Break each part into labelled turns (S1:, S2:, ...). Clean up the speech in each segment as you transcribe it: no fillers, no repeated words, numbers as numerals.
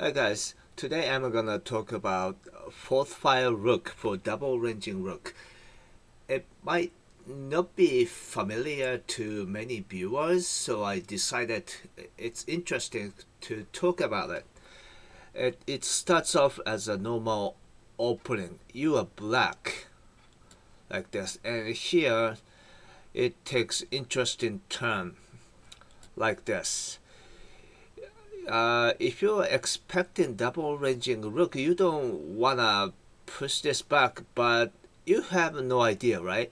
S1: Hi guys, today I'm gonna talk about fourth file rook for double ranging rook. It might not be familiar to many viewers, so I decided it's interesting to talk about it. It starts off as a normal opening. You are black, like this, and here it takes interesting turn, like this. If you're expecting double ranging rook, you don't wanna push this back, but you have no idea, right?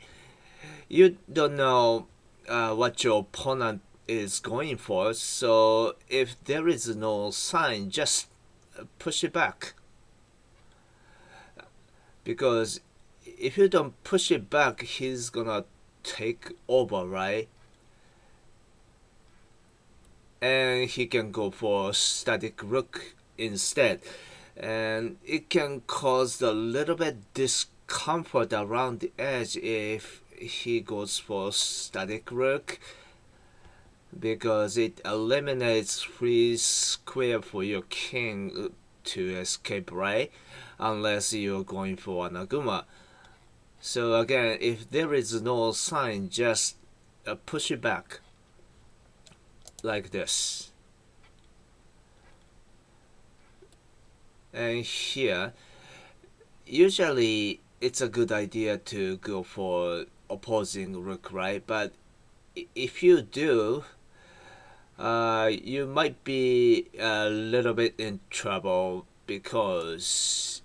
S1: You don't know what your opponent is going for, so if there is no sign, just push it back. Because if you don't push it back, he's gonna take over, right? And he can go for static rook instead, and it can cause a little bit discomfort around the edge if he goes for static rook, because it eliminates free square for your king to escape, right? Unless you're going for an aguma. So again, if there is no sign, just push it back like this. And here, usually it's a good idea to go for opposing rook, right? But if you do, you might be a little bit in trouble, because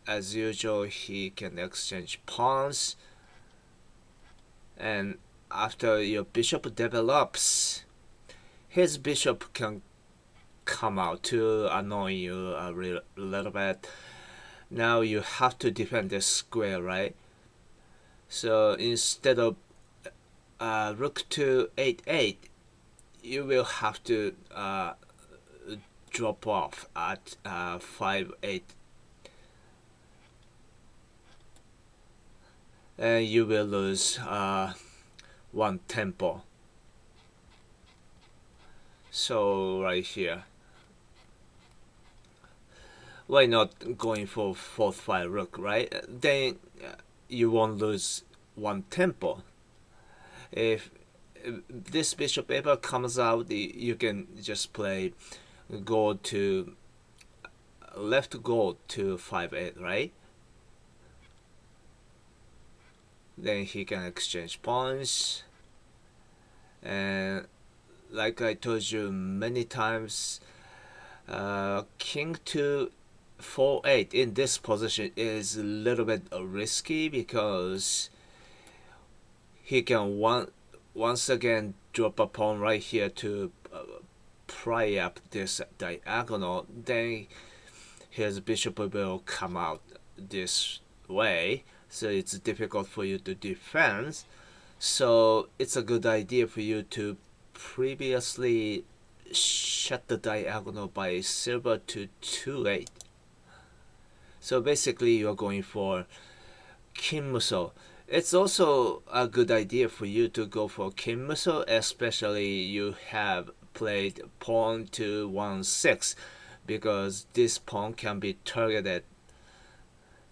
S1: as usual he can exchange pawns, and after your bishop develops, his bishop can come out to annoy you a little bit. Now you have to defend this square, right? So instead of rook to 8-8, you will have to drop off at 5-8, and you will lose one tempo. So right here, why not going for fourth file rook, right? Then you won't lose one tempo. If this bishop ever comes out, you can just play gold to left gold to 5-8, right? Then he can exchange pawns, and like I told you many times, king to 4-8 in this position is a little bit risky, because he can once again drop a pawn right here to pry up this diagonal. Then his bishop will come out this way, so it's difficult for you to defend. So it's a good idea for you to previously shut the diagonal by silver to 2-8. So basically you're going for Kimmuso. It's also a good idea for you to go for Kimmuso, especially you have played pawn to 1-6, because this pawn can be targeted.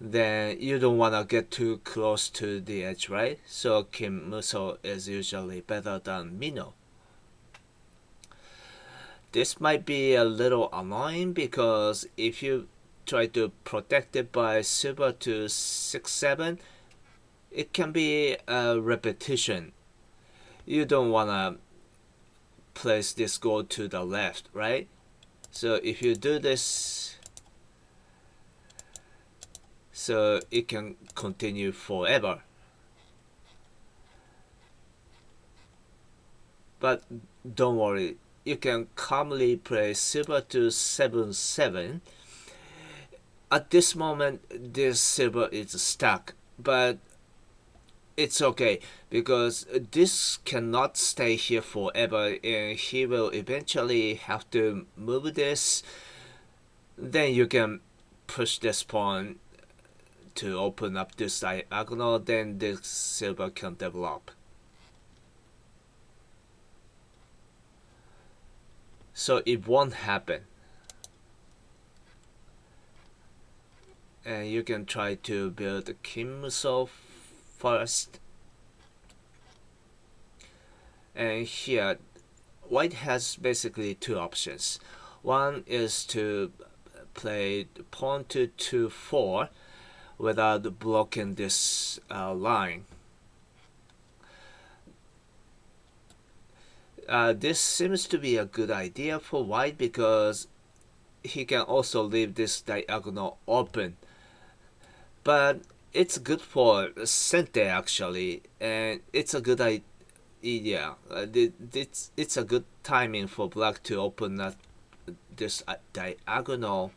S1: Then you don't want to get too close to the edge, right? So Kimmuso is usually better than Mino. This might be a little annoying, because if you try to protect it by silver to 6-7, it can be a repetition. You don't want to place this gold to the left, right? So if you do this, so it can continue forever. But don't worry, you can calmly play silver to 7-7. At this moment, this silver is stuck, but it's okay, because this cannot stay here forever, and he will eventually have to move this. Then you can push this pawn to open up this diagonal, then this silver can develop. So it won't happen. and you can try to build Kimso first. And here, white has basically two options. One is to play pawn to 2-4 without blocking this line. This seems to be a good idea for white because he can also leave this diagonal open. But it's good for center actually, and it's a good idea. It's a good timing for black to open up this diagonal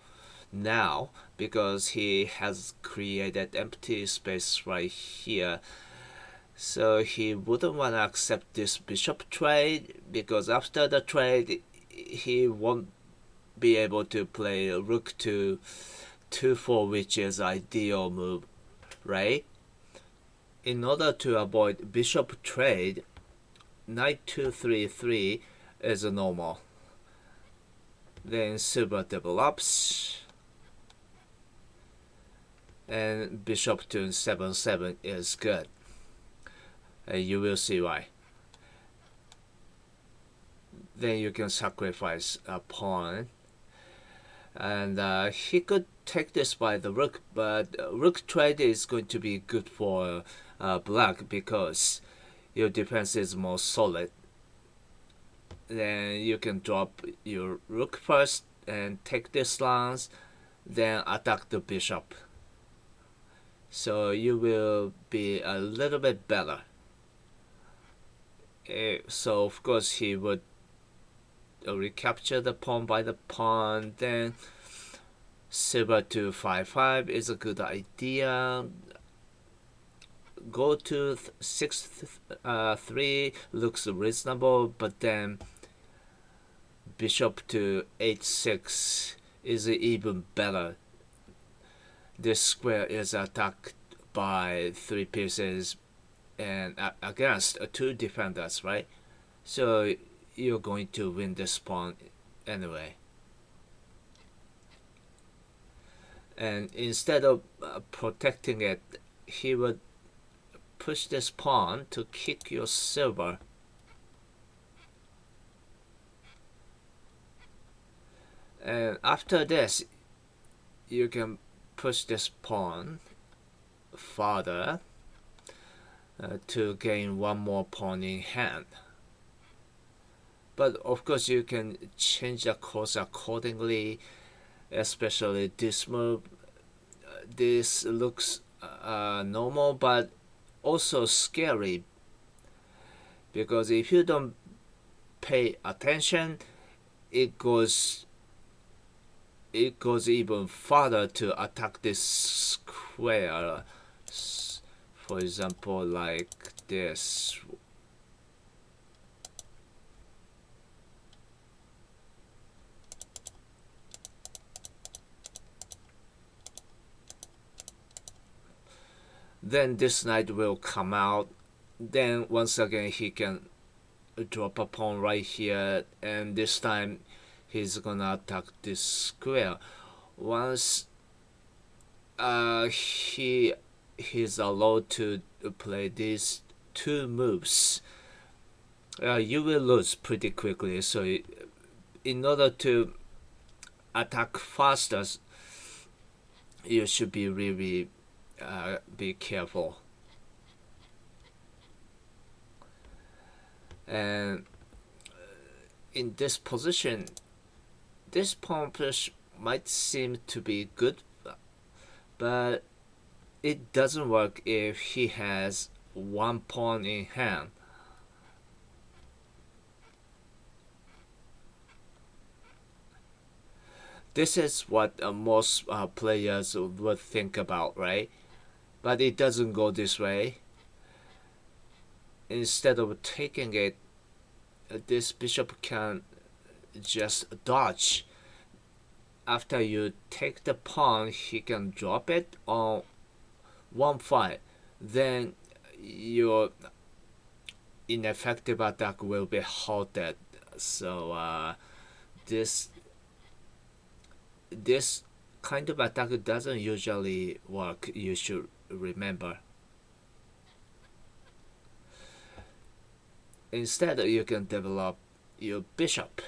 S1: now because he has created empty space right here. So he wouldn't want to accept this bishop trade because after the trade he won't be able to play rook to 2-4, which is ideal move, right? In order to avoid bishop trade, knight 2-3-3 is normal. Then silver develops, and bishop to 7-7 is good. You will see why. Then you can sacrifice a pawn, and he could take this by the rook, but rook trade is going to be good for black because your defense is more solid. Then you can drop your rook first and take this lance, then attack the bishop. So you will be a little bit better. So of course he would recapture the pawn by the pawn. Then silver to 5-5 is a good idea. Go to 6-3 looks reasonable, but then bishop to 8-6 is even better. This square is attacked by 3 pieces and against 2 defenders, right? So you're going to win this pawn anyway. And instead of protecting it, he would push this pawn to kick your silver. And after this, you can push this pawn farther to gain one more pawn in hand. But of course you can change the course accordingly, especially this move. This looks normal but also scary because if you don't pay attention, it goes even farther to attack this square. For example, like this. Then this knight will come out. Then once again he can drop a pawn right here, and this time he's gonna attack this square. Once he's allowed to play these 2 moves, you will lose pretty quickly. So in order to attack faster, you should be really be careful. And in this position, this pawn push might seem to be good, but it doesn't work if he has 1 pawn in hand. This is what most players would think about, right? But it doesn't go this way. Instead of taking it, this bishop can just dodge. After you take the pawn, he can drop it on 1-5. Then your ineffective attack will be halted. So this kind of attack doesn't usually work, you should remember. Instead, you can develop your bishop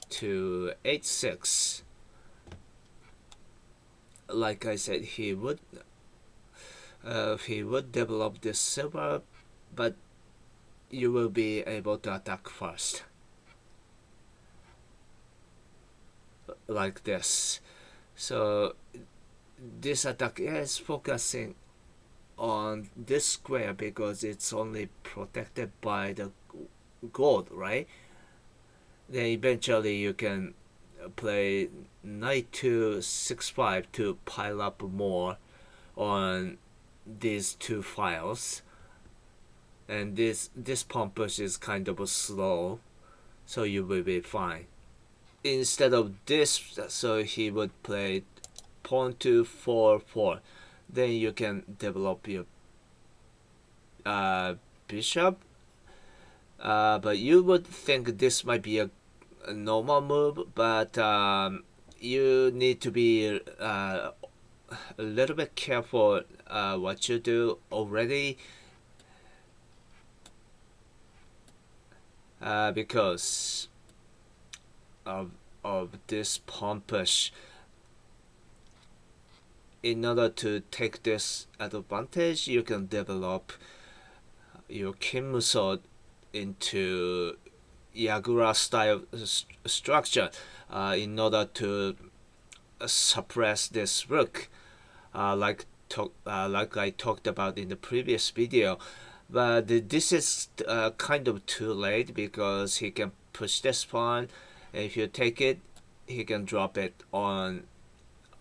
S1: to h6. Like I said, he would develop this silver, but you will be able to attack first, like this. So this attack is focusing on this square because it's only protected by the gold, right? Then eventually you can play knight to 6-5 to pile up more on these two files, and this pawn push is kind of slow, so you will be fine. Instead of this, so he would play pawn to 4-4. Then you can develop your bishop, but you would think this might be a normal move, but you need to be a little bit careful what you do already, because of this pawn push. In order to take this advantage, you can develop your Kimmuso into Yagura style structure in order to suppress this rook, like I talked about in the previous video. But this is kind of too late because he can push this pawn, and if you take it, he can drop it on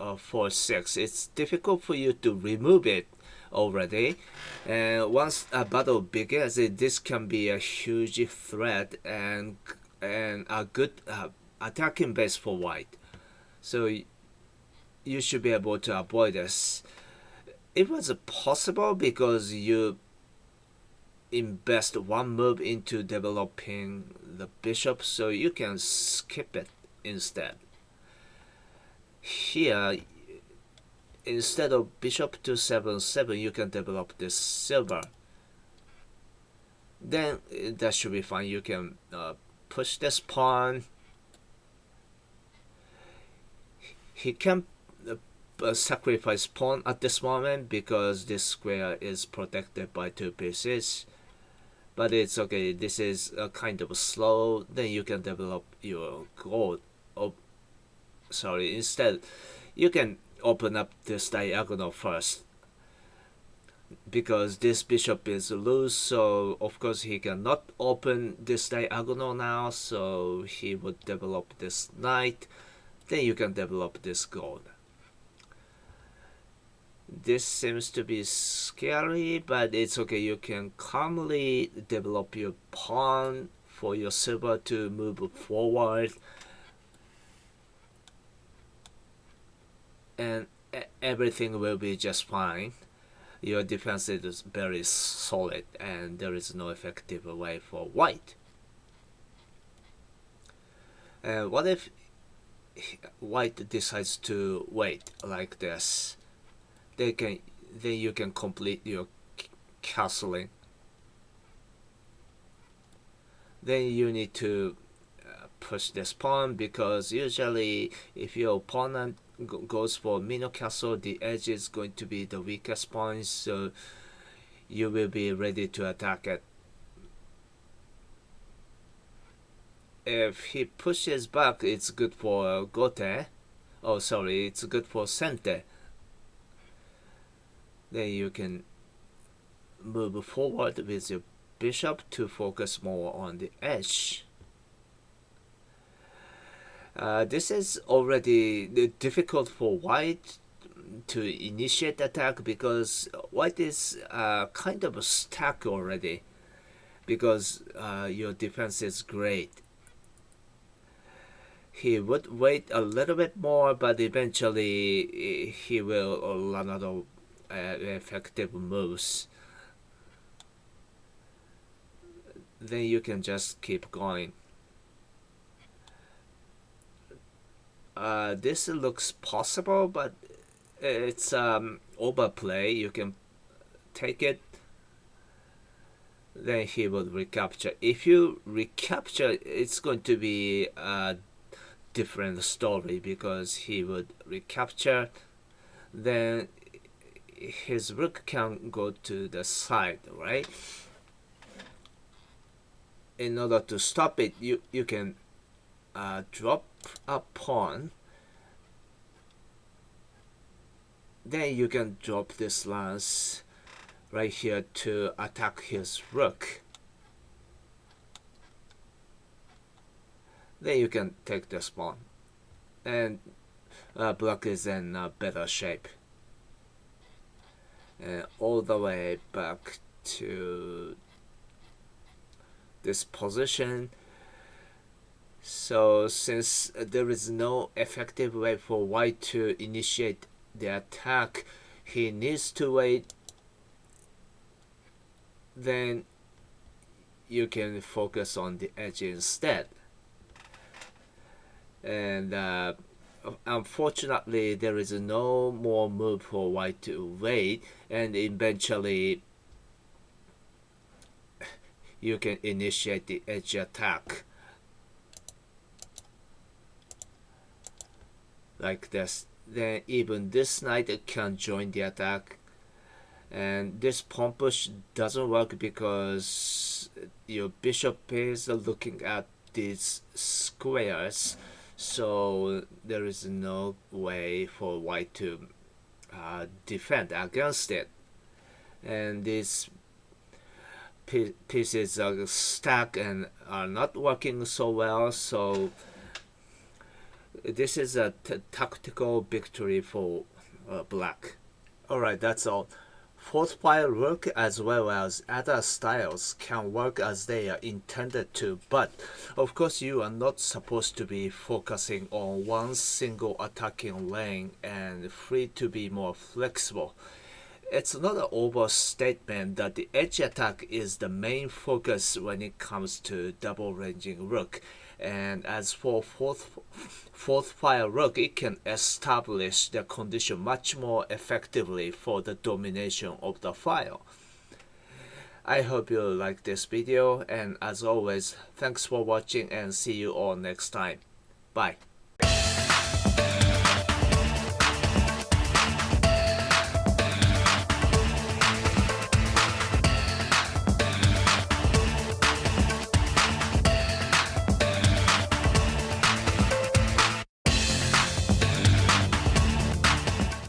S1: 4-6. It's difficult for you to remove it already, and once a battle begins, this can be a huge threat and a good attacking base for white. So you should be able to avoid this. It was possible because you invest one move into developing the bishop, so you can skip it instead. Here, instead of bishop to 7-7, you can develop this silver. Then that should be fine. You can push this pawn. He can sacrifice pawn at this moment because this square is protected by two pieces. But it's okay. This is kind of slow. Then you can develop your gold. Instead, you can open up this diagonal first because this bishop is loose, so of course he cannot open this diagonal now, so he would develop this knight. Then you can develop this gold. This seems to be scary, but it's okay. You can calmly develop your pawn for your silver to move forward, and everything will be just fine. Your defense is very solid, and there is no effective way for white. And what if white decides to wait like this? Then you can complete your castling. Then you need to push this pawn, because usually if your opponent goes for Mino Castle, the edge is going to be the weakest point, so you will be ready to attack it. If he pushes back, it's good for Gote. Oh, sorry, it's good for Sente. Then you can move forward with your bishop to focus more on the edge. This is already difficult for white to initiate attack, because white is kind of stuck already, because your defense is great. He would wait a little bit more, but eventually he will run out of effective moves. Then you can just keep going. this looks possible, but it's overplay. You can take it, then he will recapture. If you recapture, it's going to be a different story because he would recapture, then his rook can go to the side, right? In order to stop it, you can drop a pawn, then you can drop this lance right here to attack his rook. Then you can take this pawn, and black is in a better shape. And all the way back to this position. So since there is no effective way for white to initiate the attack, he needs to wait. Then you can focus on the edge instead. And unfortunately, there is no more move for white to wait, and eventually you can initiate the edge attack like this. Then even this knight can join the attack, and this pawn push doesn't work because your bishop is looking at these squares, so there is no way for white to defend against it. And these pieces are stacked and are not working so well, so this is a tactical victory for black. Alright, that's all. Fourth file Rook as well as other styles can work as they are intended to, but of course you are not supposed to be focusing on one single attacking lane and free to be more flexible. It's not an overstatement that the edge attack is the main focus when it comes to double ranging Rook. And as for fourth file Rook, it can establish the condition much more effectively for the domination of the file. I hope you like this video, and as always, thanks for watching and see you all next time. Bye.